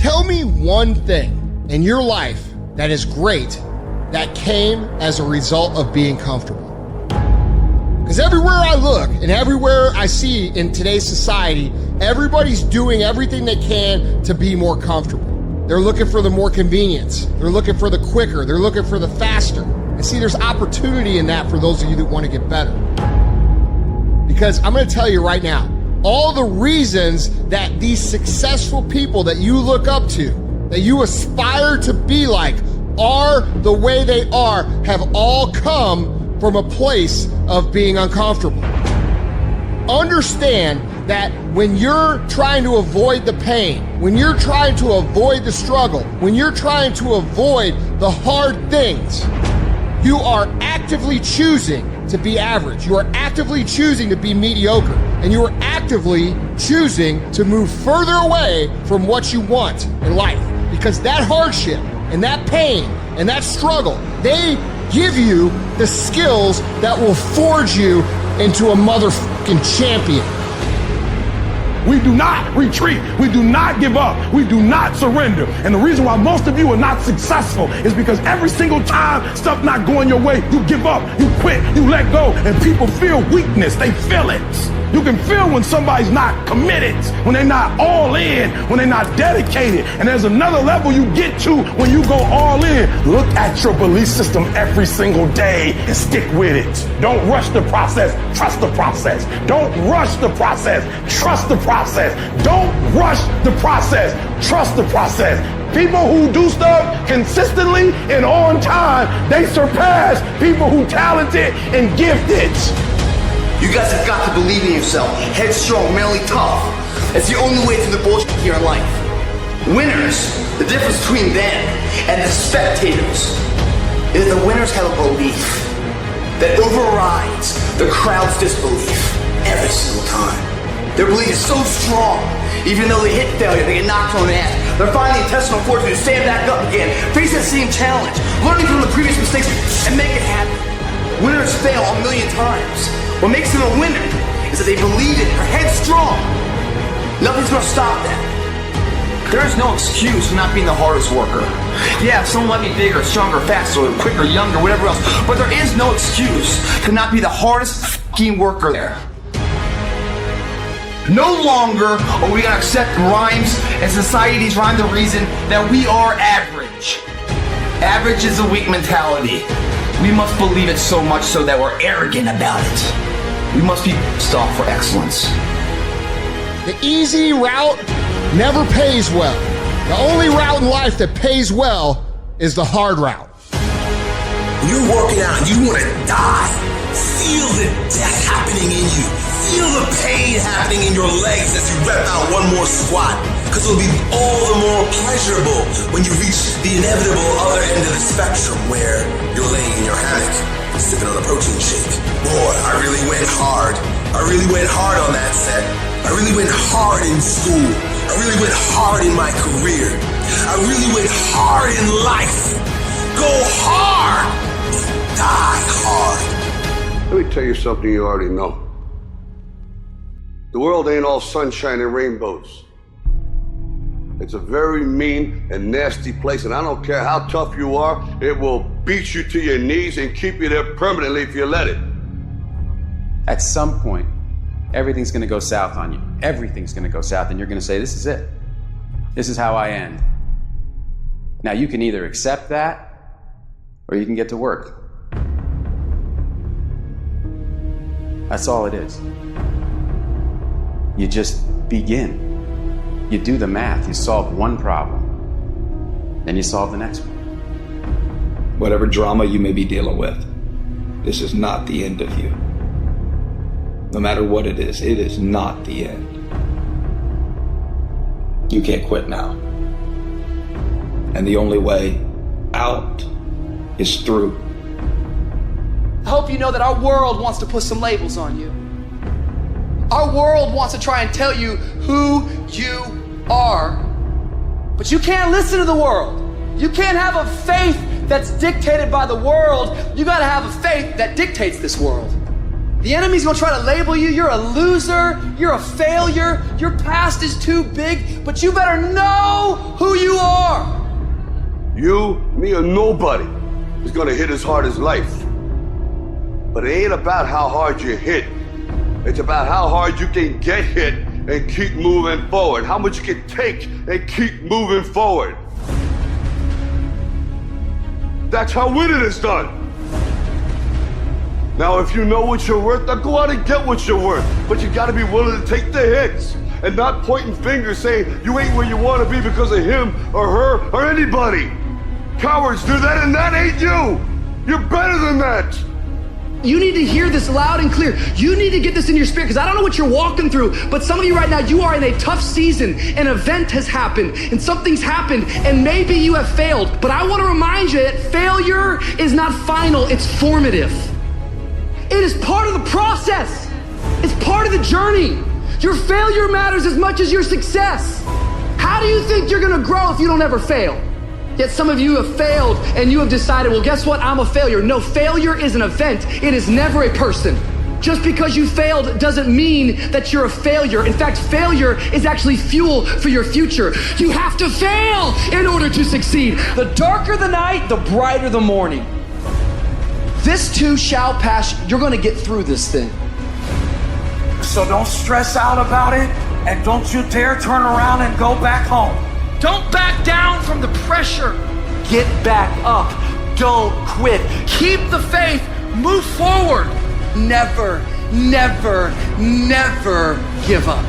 Tell me one thing in your life that is great that came as a result of being comfortable. Because everywhere I look and everywhere I see in today's society, everybody's doing everything they can to be more comfortable. They're looking for the more convenience. They're looking for the quicker. They're looking for the faster. And see, there's opportunity in that for those of you that want to get better. Because I'm going to tell you right now, all the reasons that these successful people that you look up to, that you aspire to be like, are the way they are, have all come from a place of being uncomfortable. Understand that when you're trying to avoid the pain, when you're trying to avoid the struggle, when you're trying to avoid the hard things, you are actively choosing to be average. You are actively choosing to be mediocre. And you are actively choosing to move further away from what you want in life. Because that hardship and that pain and that struggle, they give you the skills that will forge you into a motherfucking champion. We do not retreat. We do not give up. We do not surrender. And the reason why most of you are not successful is because every single time stuff not going your way, you give up, you quit, you let go, and people feel weakness. They feel it. You can feel when somebody's not committed, when they're not all in, when they're not dedicated. And there's another level you get to when you go all in. Look at your belief system every single day and stick with it. Don't rush the process. Trust the process. Don't rush the process. Trust the process. Don't rush the process. Trust the process. People who do stuff consistently and on time, they surpass people who talented and gifted. You guys have got to believe in yourself. Headstrong, mentally tough. It's the only way through the bullshit here in life. Winners, the difference between them and the spectators is the winners have a belief that overrides the crowd's disbelief every single time. Their belief is so strong, even though they hit failure, they get knocked on the ass. They're finding the intestinal fortitude to stand back up again, face that same challenge, learning from the previous mistakes, and make it happen. Winners fail a million times. What makes them a winner is that they believe it, they're headstrong. Nothing's gonna stop that. There is no excuse for not being the hardest worker. Yeah, someone might be bigger, stronger, faster, quicker, younger, whatever else, but there is no excuse to not be the hardest fucking worker there. No longer are we gonna accept rhymes and society's rhyme the reason that we are average. Average is a weak mentality. We must believe it so much so that we're arrogant about it. We must be stocked for excellence. The easy route never pays well. The only route in life that pays well is the hard route. When you're working out and you want to die, feel the death happening in you. Feel the pain happening in your legs as you rep out one more squat. Because it'll be all the more pleasurable when you reach the inevitable other end of the spectrum where you're laying in your hammock, sipping on a protein shake. Boy, I really went hard. I really went hard on that set. I really went hard in school. I really went hard in my career. I really went hard in life. Go hard. Die hard. Let me tell you something you already know. The world ain't all sunshine and rainbows. It's a very mean and nasty place, and I don't care how tough you are, it will beat you to your knees and keep you there permanently if you let it. At some point, everything's gonna go south on you. Everything's gonna go south, and you're gonna say, this is it. This is how I end. Now, you can either accept that, or you can get to work. That's all it is. You just begin. You do the math, you solve one problem, then you solve the next one. Whatever drama you may be dealing with, this is not the end of you. No matter what it is not the end. You can't quit now. And the only way out is through. I hope you know that our world wants to put some labels on you. Our world wants to try and tell you who you are, but you can't listen to the world. You can't have a faith that's dictated by the world. You gotta have a faith that dictates this world. The enemy's gonna try to label you. You're a loser. You're a failure. Your past is too big, but you better know who you are. You, me, or nobody is gonna hit as hard as life. But it ain't about how hard you hit. It's about how hard you can get hit and keep moving forward. How much you can take and keep moving forward. That's how winning is done. Now, if you know what you're worth, then go out and get what you're worth. But you gotta be willing to take the hits and not pointing fingers saying you ain't where you wanna be because of him or her or anybody. Cowards do that, and that ain't you. You're better than that. You need to hear this loud and clear. You need to get this in your spirit, because I don't know what you're walking through, but some of you right now, you are in a tough season. An event has happened, and something's happened, and maybe you have failed. But I want to remind you that failure is not final, it's formative. It is part of the process. It's part of the journey. Your failure matters as much as your success. How do you think you're gonna grow if you don't ever fail? Yet some of you have failed and you have decided, well, guess what? I'm a failure. No, failure is an event. It is never a person. Just because you failed doesn't mean that you're a failure. In fact, failure is actually fuel for your future. You have to fail in order to succeed. The darker the night, the brighter the morning. This too shall pass. You're gonna get through this thing. So don't stress out about it, and don't you dare turn around and go back home. Don't back down from the pressure. Get back up. Don't quit. Keep the faith. Move forward. Never, never, never give up.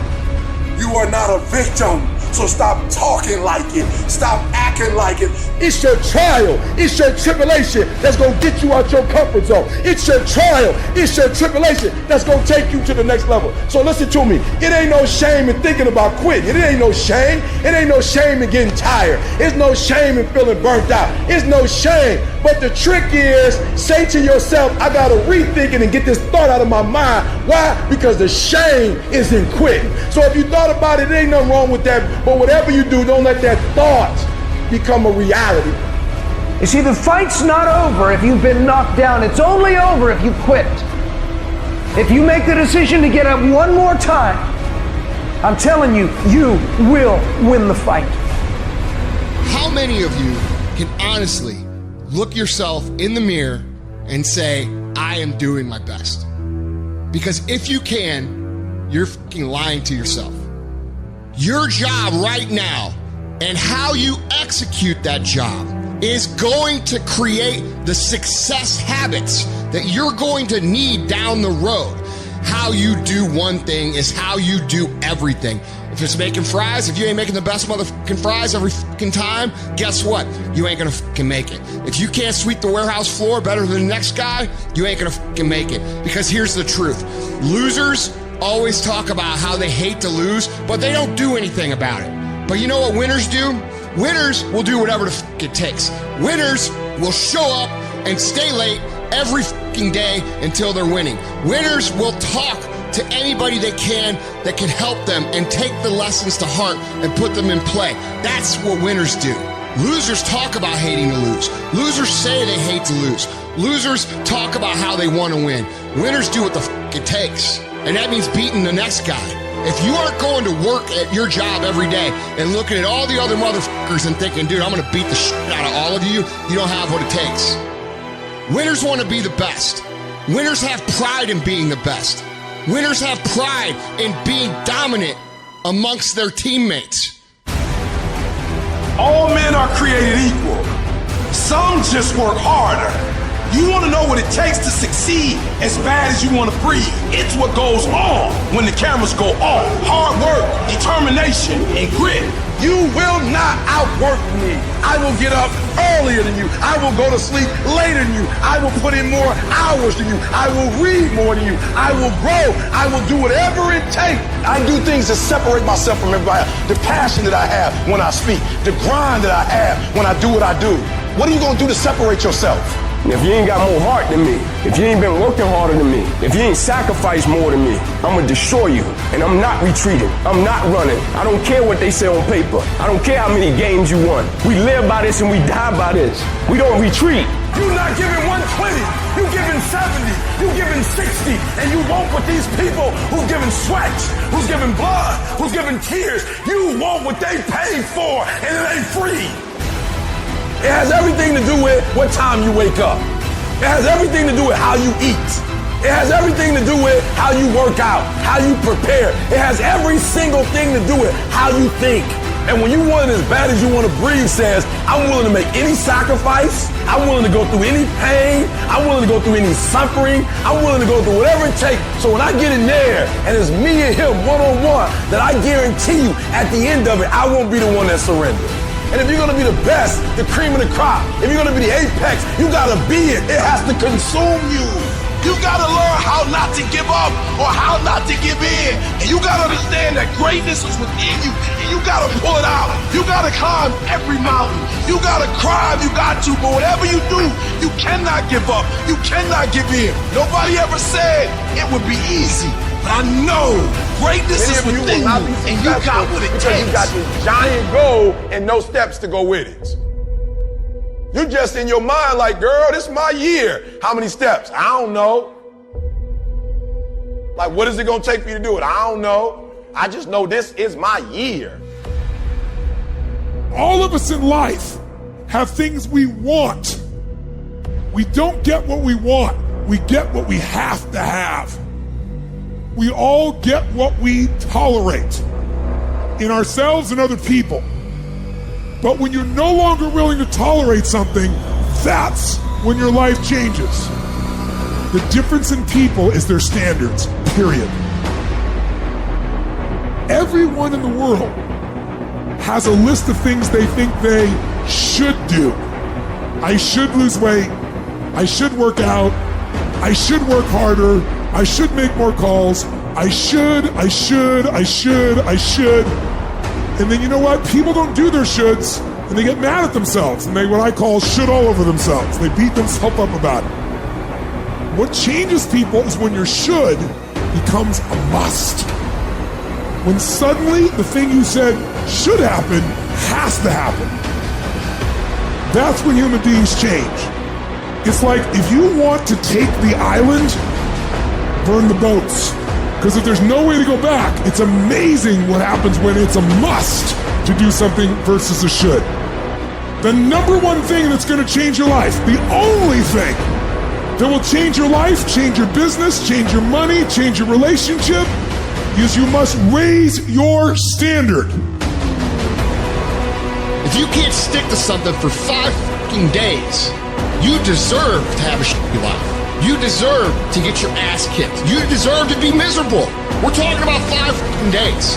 You are not a victim, so stop talking like it. Stop acting like it. It's your trial. It's your tribulation that's going to get you out your comfort zone. It's your trial. It's your tribulation that's going to take you to the next level. So listen to me. It ain't no shame in thinking about quitting. It ain't no shame. It ain't no shame in getting tired. It's no shame in feeling burnt out. It's no shame. But the trick is, say to yourself, I got to rethink it and get this thought out of my mind. Why? Because the shame is in quitting. So if you thought about it, there ain't nothing wrong with that. But whatever you do, don't let that thought become a reality. You see, the fight's not over if you've been knocked down. It's only over if you quit. If you make the decision to get up one more time, I'm telling you, you will win the fight. How many of you can honestly look yourself in the mirror and say, I am doing my best? Because if you can, you're fucking lying to yourself. Your job right now and how you execute that job is going to create the success habits that you're going to need down the road. How you do one thing is how you do everything. If it's making fries, if you ain't making the best motherfucking fries every fucking time, guess what? You ain't gonna fucking make it. If you can't sweep the warehouse floor better than the next guy, you ain't gonna fucking make it. Because here's the truth. Losers always talk about how they hate to lose, but they don't do anything about it. But you know what winners do? Winners will do whatever the fuck it takes. Winners will show up and stay late every fucking day until they're winning. Winners will talk to anybody they can that can help them and take the lessons to heart and put them in play. That's what winners do. Losers talk about hating to lose. Losers say they hate to lose. Losers talk about how they want to win. Winners do what the fuck it takes. And that means beating the next guy. If you aren't going to work at your job every day and looking at all the other motherfuckers and thinking, dude, I'm going to beat the shit out of all of you, you don't have what it takes. Winners want to be the best. Winners have pride in being the best. Winners have pride in being dominant amongst their teammates. All men are created equal. Some just work harder. You want to know what it takes to succeed as bad as you want to breathe. It's what goes on when the cameras go off. Hard work, determination, and grit. You will not outwork me. I will get up earlier than you. I will go to sleep later than you. I will put in more hours than you. I will read more than you. I will grow. I will do whatever it takes. I do things to separate myself from everybody else. The passion that I have when I speak. The grind that I have when I do what I do. What are you going to do to separate yourself? If you ain't got more heart than me, if you ain't been working harder than me, if you ain't sacrificed more than me, I'm gonna destroy you. And I'm not retreating. I'm not running. I don't care what they say on paper. I don't care how many games you won. We live by this and we die by this. We don't retreat. You're not giving 120. you giving 70, you giving 60, and you want what these people who's giving sweat, who's giving blood, who's giving tears, you want what they paid for, and it ain't free. It has everything to do with what time you wake up. It has everything to do with how you eat. It has everything to do with how you work out, how you prepare. It has every single thing to do with how you think. And when you want it as bad as you want to breathe says, I'm willing to make any sacrifice. I'm willing to go through any pain. I'm willing to go through any suffering. I'm willing to go through whatever it takes. So when I get in there and it's me and him one-on-one, that I guarantee you at the end of it, I won't be the one that surrenders. And if you're going to be the best, the cream of the crop, if you're going to be the apex, you got to be it. It has to consume you. You gotta learn how not to give up or how not to give in. And you gotta understand that greatness is within you and you gotta pull it out. You gotta climb every mountain. You gotta cry if you got to, but whatever you do, you cannot give up. You cannot give in. Nobody ever said it would be easy. But I know greatness is within you and you got what it takes. You got this giant goal and no steps to go with it. You just in your mind like, girl, this is my year. How many steps? I don't know. Like, what is it gonna take for you to do it? I don't know. I just know this is my year. All of us in life have things we want. We don't get what we want. We get what we have to have. We all get what we tolerate in ourselves and other people. But when you're no longer willing to tolerate something, that's when your life changes. The difference in people is their standards, period. Everyone in the world has a list of things they think they should do. I should lose weight. I should work out. I should work harder. I should make more calls. I should. And then you know what? People don't do their shoulds, and they get mad at themselves, and they what I call should all over themselves. They beat themselves up about it. What changes people is when your should becomes a must. When suddenly the thing you said should happen has to happen. That's when human beings change. It's like if you want to take the island, burn the boats. Because if there's no way to go back, it's amazing what happens when it's a must to do something versus a should. The number one thing that's going to change your life, the only thing that will change your life, change your business, change your money, change your relationship, is you must raise your standard. If you can't stick to something for 5 fucking days, you deserve to have a shitty life. You deserve to get your ass kicked. You deserve to be miserable. We're talking about 5 fucking days.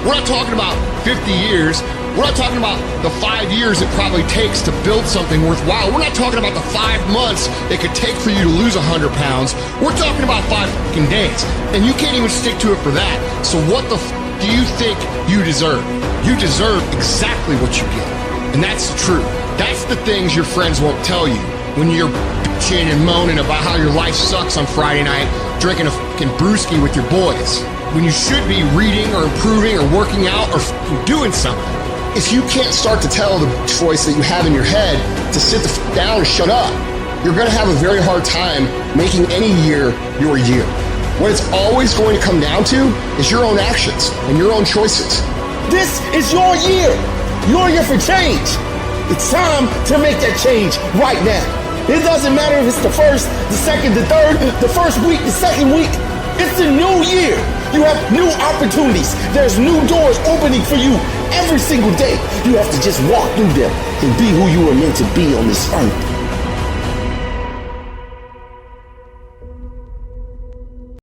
We're not talking about 50 years. We're not talking about the 5 years it probably takes to build something worthwhile. We're not talking about the 5 months it could take for you to lose 100 pounds. We're talking about 5 fucking days. And you can't even stick to it for that. So what the do you think you deserve? You deserve exactly what you get. And that's the truth. That's the things your friends won't tell you when you're bitching and moaning about how your life sucks on Friday night, drinking a fucking brewski with your boys, when you should be reading or improving or working out or fucking doing something. If you can't start to tell the voice that you have in your head to sit the fuck down and shut up, you're gonna have a very hard time making any year your year. What it's always going to come down to is your own actions and your own choices. This is your year. Your year for change. It's time to make that change right now. It doesn't matter if it's the first, the second, the third, the first week, the second week. It's a new year. You have new opportunities. There's new doors opening for you every single day. You have to just walk through them and be who you were meant to be on this earth.